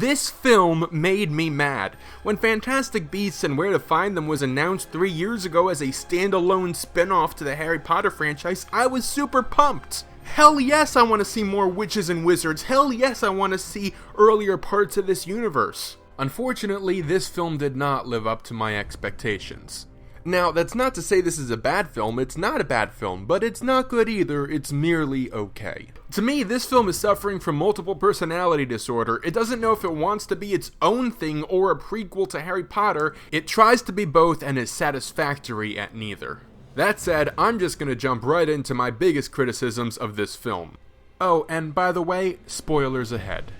This film made me mad. When Fantastic Beasts and Where to Find Them was announced 3 years ago as a standalone spin-off to the Harry Potter franchise, I was super pumped. Hell yes, I want to see more witches and wizards. Hell yes, I want to see earlier parts of this universe. Unfortunately, this film did not live up to my expectations. Now, that's not to say this is a bad film. It's not a bad film, but it's not good either. It's merely okay. To me, this film is suffering from multiple personality disorder. It doesn't know if it wants to be its own thing or a prequel to Harry Potter. It tries to be both and is satisfactory at neither. That said, I'm just gonna jump right into my biggest criticisms of this film. Oh, and by the way, spoilers ahead.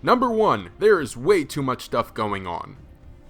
Number 1, there is way too much stuff going on.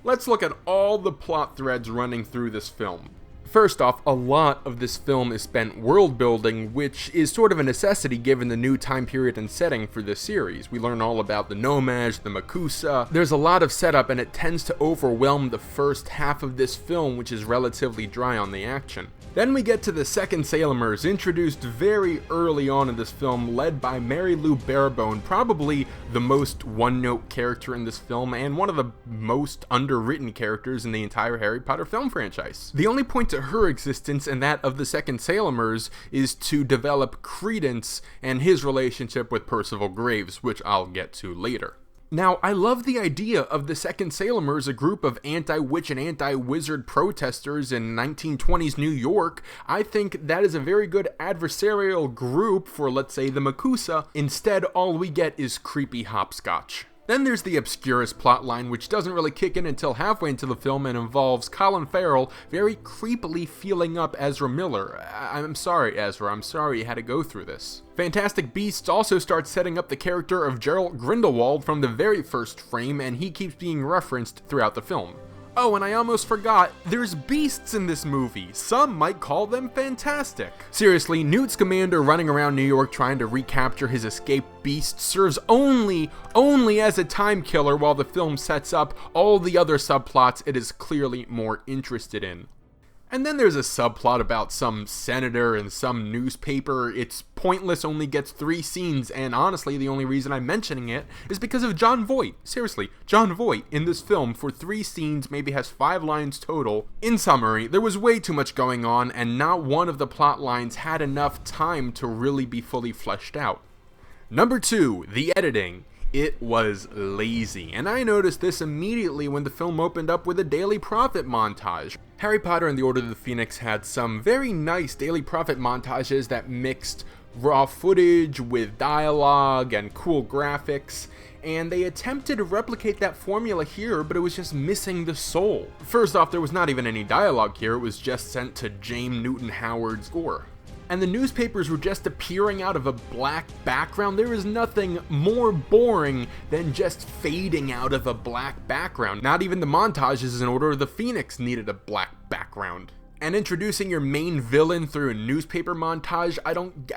Let's look at all the plot threads running through this film. First off, a lot of this film is spent world building, which is sort of a necessity given the new time period and setting for this series. We learn all about the Nomads, the Makusa. There's a lot of setup and it tends to overwhelm the first half of this film, which is relatively dry on the action. Then we get to the second Salemers, introduced very early on in this film, led by Mary Lou Barebone, probably the most one-note character in this film, and one of the most underwritten characters in the entire Harry Potter film franchise. The only point to her existence and that of the second Salemers is to develop Credence and his relationship with Percival Graves, which I'll get to later. Now, I love the idea of the second Salemers, a group of anti-witch and anti-wizard protesters in 1920s New York. I think that is a very good adversarial group for, let's say, the Makusa. Instead, all we get is creepy hopscotch. Then there's the Obscurus plotline, which doesn't really kick in until halfway into the film and involves Colin Farrell very creepily feeling up Ezra Miller. I'm sorry, Ezra. I'm sorry you had to go through this. Fantastic Beasts also starts setting up the character of Geralt Grindelwald from the very first frame, and he keeps being referenced throughout the film. Oh, and I almost forgot, there's beasts in this movie. Some might call them fantastic. Seriously, Newt Scamander running around New York trying to recapture his escaped beast serves only as a time killer while the film sets up all the other subplots it is clearly more interested in. And then there's a subplot about some senator and some newspaper. It's pointless, only gets 3 scenes, and honestly, the only reason I'm mentioning it is because of Jon Voight. Seriously, Jon Voight in this film for 3 scenes maybe has 5 lines total. In summary, there was way too much going on, and not one of the plot lines had enough time to really be fully fleshed out. Number 2, the editing. It was lazy, and I noticed this immediately when the film opened up with a Daily Prophet montage. Harry Potter and the Order of the Phoenix had some very nice Daily Prophet montages that mixed raw footage with dialogue and cool graphics, and they attempted to replicate that formula here, but it was just missing the soul. First off, there was not even any dialogue here, it was just sent to James Newton Howard's score. And the newspapers were just appearing out of a black background. There is nothing more boring than just fading out of a black background. Not even the montages in Order of the Phoenix needed a black background. And introducing your main villain through a newspaper montage,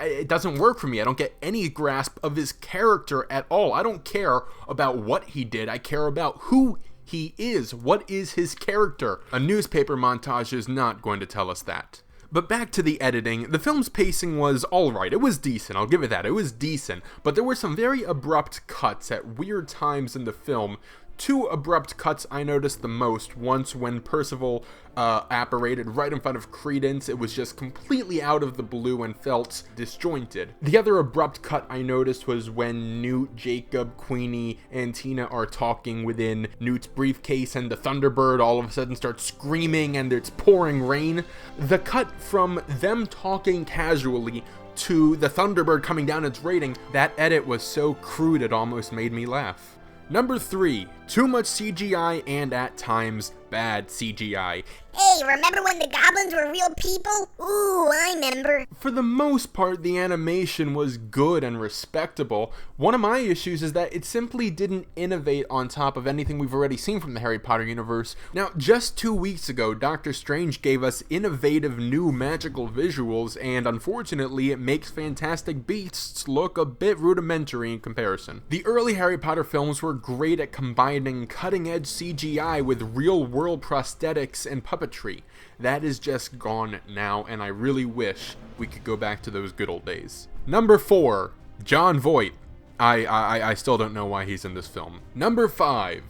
it doesn't work for me. I don't get any grasp of his character at all. I don't care about what he did. I care about who he is. What is his character? A newspaper montage is not going to tell us that. But back to the editing, the film's pacing was alright, it was decent, I'll give it that, it was decent, but there were some very abrupt cuts at weird times in the film. 2 abrupt cuts I noticed the most. Once when Percival apparated right in front of Credence, it was just completely out of the blue and felt disjointed. The other abrupt cut I noticed was when Newt, Jacob, Queenie, and Tina are talking within Newt's briefcase and the Thunderbird all of a sudden starts screaming and it's pouring rain. The cut from them talking casually to the Thunderbird coming down its rating, that edit was so crude it almost made me laugh. Number 3, too much CGI and at times bad CGI. Hey, remember when the goblins were real people? Ooh, I remember. For the most part, the animation was good and respectable. One of my issues is that it simply didn't innovate on top of anything we've already seen from the Harry Potter universe. Now, just 2 weeks ago, Doctor Strange gave us innovative new magical visuals, and unfortunately, it makes Fantastic Beasts look a bit rudimentary in comparison. The early Harry Potter films were great at combining cutting-edge CGI with real-world prosthetics and puppetry. That is just gone now, and I really wish we could go back to those good old days. Number 4, Jon Voight. I still don't know why he's in this film. Number 5,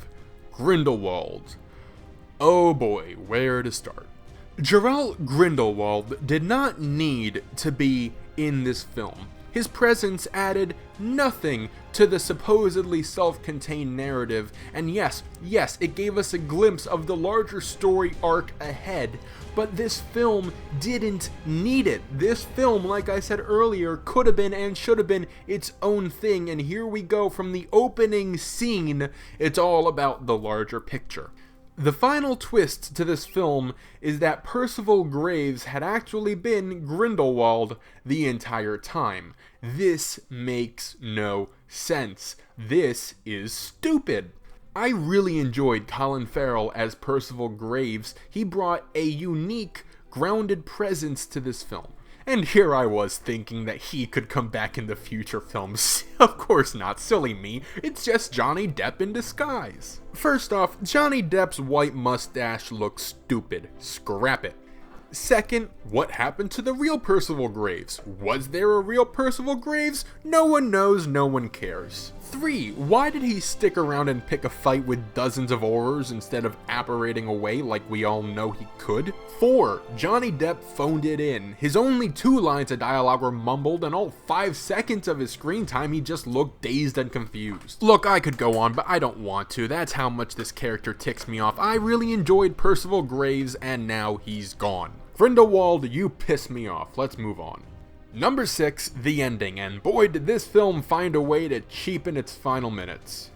Grindelwald. Oh boy, where to start? Geralt Grindelwald did not need to be in this film. His presence added nothing to the supposedly self-contained narrative, and yes, it gave us a glimpse of the larger story arc ahead, but this film didn't need it. This film, like I said earlier, could have been and should have been its own thing, and here we go from the opening scene. It's all about the larger picture. The final twist to this film is that Percival Graves had actually been Grindelwald the entire time. This makes no sense. This is stupid. I really enjoyed Colin Farrell as Percival Graves. He brought a unique, grounded presence to this film. And here I was thinking that he could come back in the future films. Of course not, silly me. It's just Johnny Depp in disguise. First off, Johnny Depp's white mustache looks stupid. Scrap it. Second, what happened to the real Percival Graves? Was there a real Percival Graves? No one knows, no one cares. 3, why did he stick around and pick a fight with dozens of Aurors instead of apparating away like we all know he could? 4, Johnny Depp phoned it in. His only 2 lines of dialogue were mumbled, and all 5 seconds of his screen time he just looked dazed and confused. Look, I could go on, but I don't want to. That's how much this character ticks me off. I really enjoyed Percival Graves, and now he's gone. Grindelwald, you piss me off. Let's move on. Number 6, the ending, and boy did this film find a way to cheapen its final minutes.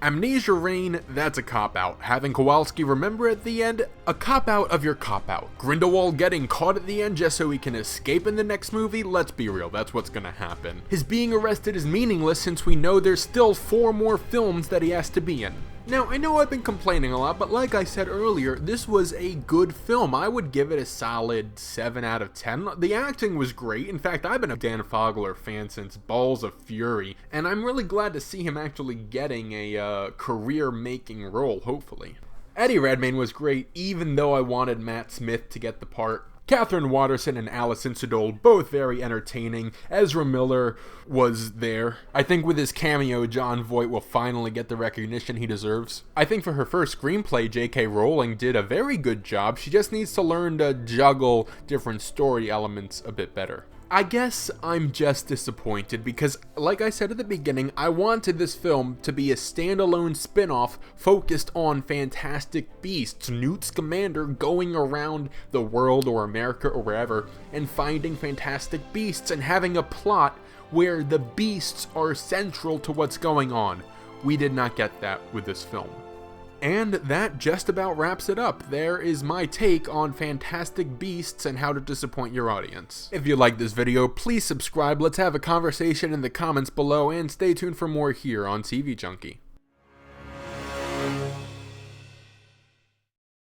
Amnesia Reign, that's a cop-out. Having Kowalski remember at the end, a cop-out of your cop-out. Grindelwald getting caught at the end just so he can escape in the next movie, let's be real, that's what's gonna happen. His being arrested is meaningless since we know there's still 4 more films that he has to be in. Now, I know I've been complaining a lot, but like I said earlier, this was a good film. I would give it a solid 7 out of 10. The acting was great. In fact, I've been a Dan Fogler fan since Balls of Fury, and I'm really glad to see him actually getting a career-making role, hopefully. Eddie Redmayne was great, even though I wanted Matt Smith to get the part. Catherine Watterson and Alison Sudol, both very entertaining. Ezra Miller was there. I think with his cameo, Jon Voight will finally get the recognition he deserves. I think for her first screenplay, J.K. Rowling did a very good job. She just needs to learn to juggle different story elements a bit better. I guess I'm just disappointed because, like I said at the beginning, I wanted this film to be a standalone spin-off focused on Fantastic Beasts, Newt Scamander going around the world or America or wherever and finding Fantastic Beasts and having a plot where the beasts are central to what's going on. We did not get that with this film. And that just about wraps it up. There is my take on Fantastic Beasts and how to disappoint your audience. If you like this video, please subscribe, let's have a conversation in the comments below, and stay tuned for more here on TV Junkie.